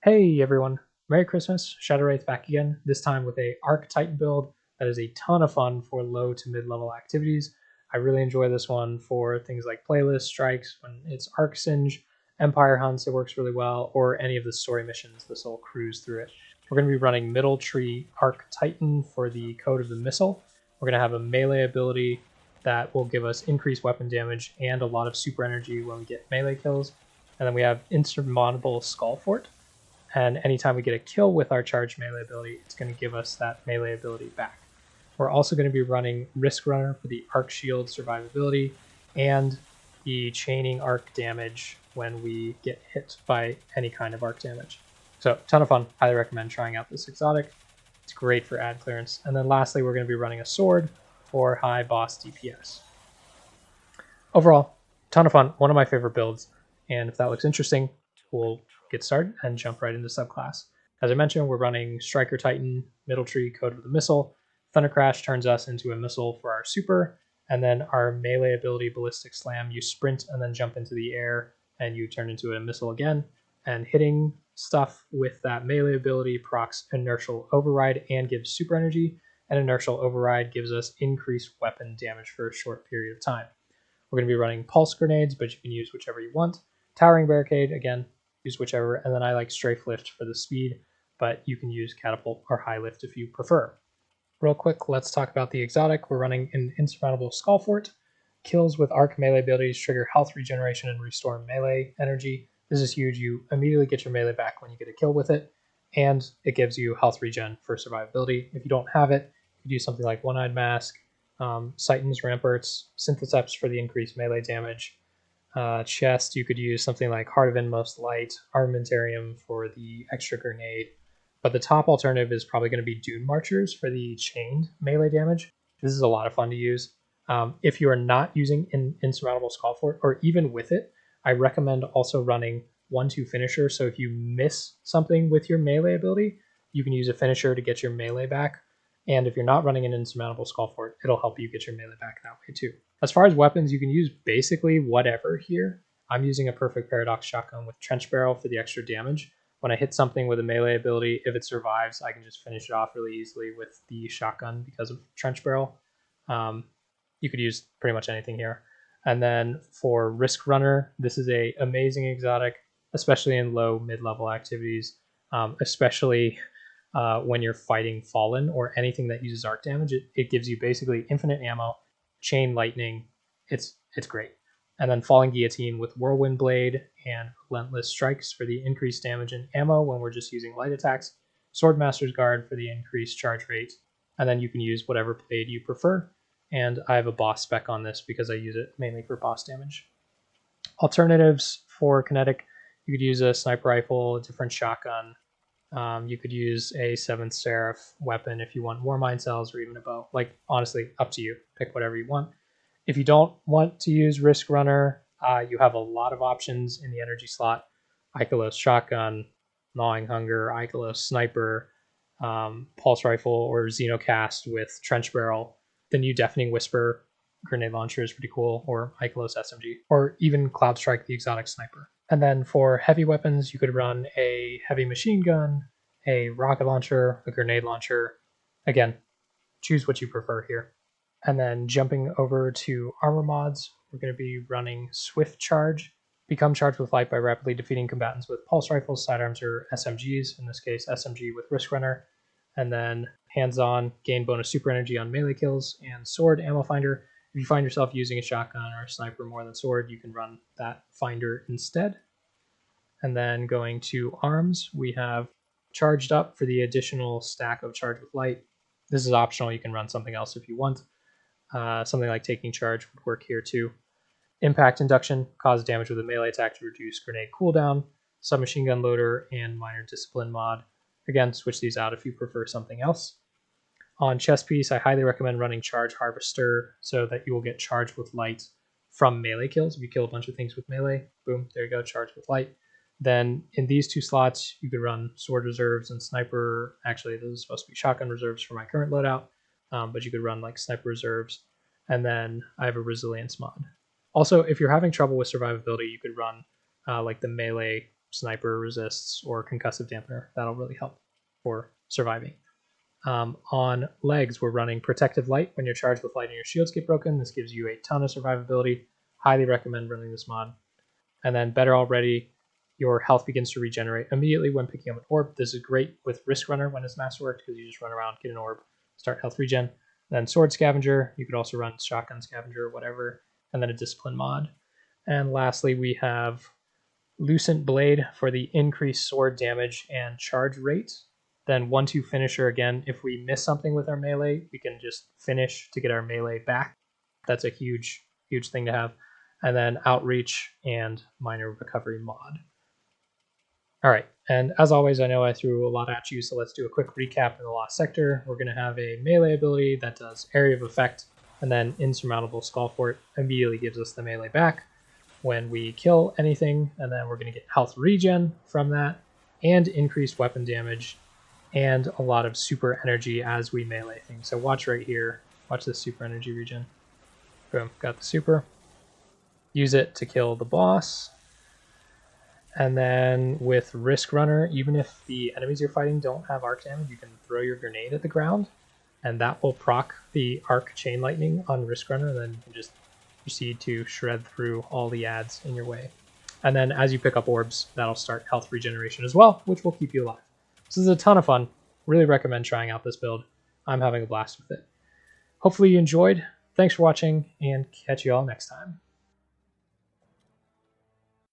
Hey everyone, Merry Christmas, Shadow Wraith back again, this time with a Arc Titan build that is a ton of fun for low to mid-level activities. I really enjoy this one for things like playlists, strikes, when it's Arc Singe, Empire Hunts, it works really well, or any of the story missions, this will cruise through it. We're going to be running Middle Tree Arc Titan for the Code of the Missile. We're going to have a melee ability that will give us increased weapon damage and a lot of super energy when we get melee kills. And then we have Insurmountable Skullfort, and anytime we get a kill with our charged melee ability, it's going to give us that melee ability back. We're also going to be running Riskrunner for the Arc Shield survivability and the chaining arc damage when we get hit by any kind of arc damage. So, ton of fun. Highly recommend trying out this exotic. It's great for ad clearance. And then lastly, we're going to be running a sword for high boss DPS. Overall, ton of fun. One of my favorite builds. And if that looks interesting, we'll get started and jump right into subclass. As I mentioned, we're running Striker Titan, Middle Tree, Code of the Missile. Thunder Crash turns us into a missile for our super, and then our melee ability, Ballistic Slam, you sprint and then jump into the air, and you turn into a missile again. And hitting stuff with that melee ability procs Inertial Override and gives super energy, and Inertial Override gives us increased weapon damage for a short period of time. We're going to be running Pulse Grenades, but you can use whichever you want. Towering Barricade, again, use whichever, and then I like Strafe Lift for the speed, but you can use Catapult or High Lift if you prefer. Real quick, let's talk about the exotic. We're running an Insurmountable Skullfort. Kills with arc melee abilities trigger health regeneration and restore melee energy. This is huge. You immediately get your melee back when you get a kill with it, and it gives you health regen for survivability. If you don't have it, you could use something like One-Eyed Mask, Titan's Ramparts, Syntheseps for the increased melee damage. Chest, you could use something like Heart of Inmost Light, Armamentarium for the extra grenade, but the top alternative is probably going to be Dune Marchers for the chained melee damage. This is a lot of fun to use. If you are not using an Insurmountable Skullfort, or even with it, I recommend also running 1-2 Finisher, so if you miss something with your melee ability, you can use a Finisher to get your melee back, and if you're not running an Insurmountable Skullfort, it'll help you get your melee back that way too. As far as weapons, you can use basically whatever here. I'm using a Perfect Paradox Shotgun with Trench Barrel for the extra damage. When I hit something with a melee ability, if it survives, I can just finish it off really easily with the shotgun because of Trench Barrel. You could use pretty much anything here. And then for Riskrunner, this is an amazing exotic, especially in low mid-level activities, especially when you're fighting Fallen or anything that uses arc damage. It gives you basically infinite ammo, chain lightning. It's great. And then Falling Guillotine with Whirlwind Blade and Relentless Strikes for the increased damage and ammo when we're just using light attacks. Swordmaster's Guard for the increased charge rate. And then you can use whatever blade you prefer. And I have a boss spec on this because I use it mainly for boss damage. Alternatives for kinetic, you could use a sniper rifle, a different shotgun. You could use a 7th Seraph weapon if you want more mind cells or even a bow. Like, honestly, up to you. Pick whatever you want. If you don't want to use Riskrunner, you have a lot of options in the energy slot. Ikelos Shotgun, Gnawing Hunger, Ikelos Sniper, Pulse Rifle, or Xenocast with Trench Barrel. The new Deafening Whisper grenade launcher is pretty cool, or Ikelos SMG, or even Cloud Strike the exotic sniper. And then for heavy weapons, you could run a heavy machine gun, a rocket launcher, a grenade launcher. Again, choose what you prefer here. And then jumping over to armor mods, we're going to be running Swift Charge. Become charged with light by rapidly defeating combatants with pulse rifles, sidearms, or SMGs. In this case, SMG with Riskrunner. And then hands-on, gain bonus super energy on melee kills, and sword ammo finder. If you find yourself using a shotgun or a sniper more than sword, you can run that finder instead. And then going to arms, we have charged up for the additional stack of charge with light. This is optional. You can run something else if you want. Something like taking charge would work here too. Impact induction, cause damage with a melee attack to reduce grenade cooldown. Submachine gun loader and minor discipline mod. Again, switch these out if you prefer something else. On chest piece, I highly recommend running Charge Harvester so that you will get charged with light from melee kills. If you kill a bunch of things with melee, boom, there you go, charged with light. Then in these two slots, you could run Sword Reserves and Sniper. Actually, this is supposed to be Shotgun Reserves for my current loadout, but you could run like Sniper Reserves. And then I have a Resilience mod. Also, if you're having trouble with survivability, you could run like the melee sniper resists or concussive dampener. That'll really help for surviving. On legs, we're running Protective Light. When you're charged with light and your shields get broken, this gives you a ton of survivability. Highly recommend running this mod. And then Better Already, your health begins to regenerate immediately when picking up an orb. This is great with Riskrunner when it's masterworked because you just run around, get an orb, start health regen. Then Sword Scavenger, you could also run Shotgun Scavenger or whatever, and then a Discipline mod. And lastly, we have Lucent Blade for the increased sword damage and charge rate. Then 1-2 finisher again. If we miss something with our melee, we can just finish to get our melee back. That's a huge thing to have. And then Outreach and Minor Recovery mod. All right, and as always, I know I threw a lot at you, so let's do a quick recap in the Lost Sector. We're going to have a melee ability that does Area of Effect, and then Insurmountable Skullfort immediately gives us the melee back when we kill anything, and then we're going to get health regen from that, and increased weapon damage, and a lot of super energy as we melee things. So watch right here. Watch this super energy regen. Boom, got the super. Use it to kill the boss. And then with Riskrunner, even if the enemies you're fighting don't have arc damage, you can throw your grenade at the ground, and that will proc the arc chain lightning on Riskrunner, and then you can just proceed to shred through all the ads in your way. And then as you pick up orbs, that'll start health regeneration as well, which will keep you alive. This is a ton of fun. Really recommend trying out this build. I'm having a blast with it. Hopefully you enjoyed. Thanks for watching, and catch you all next time.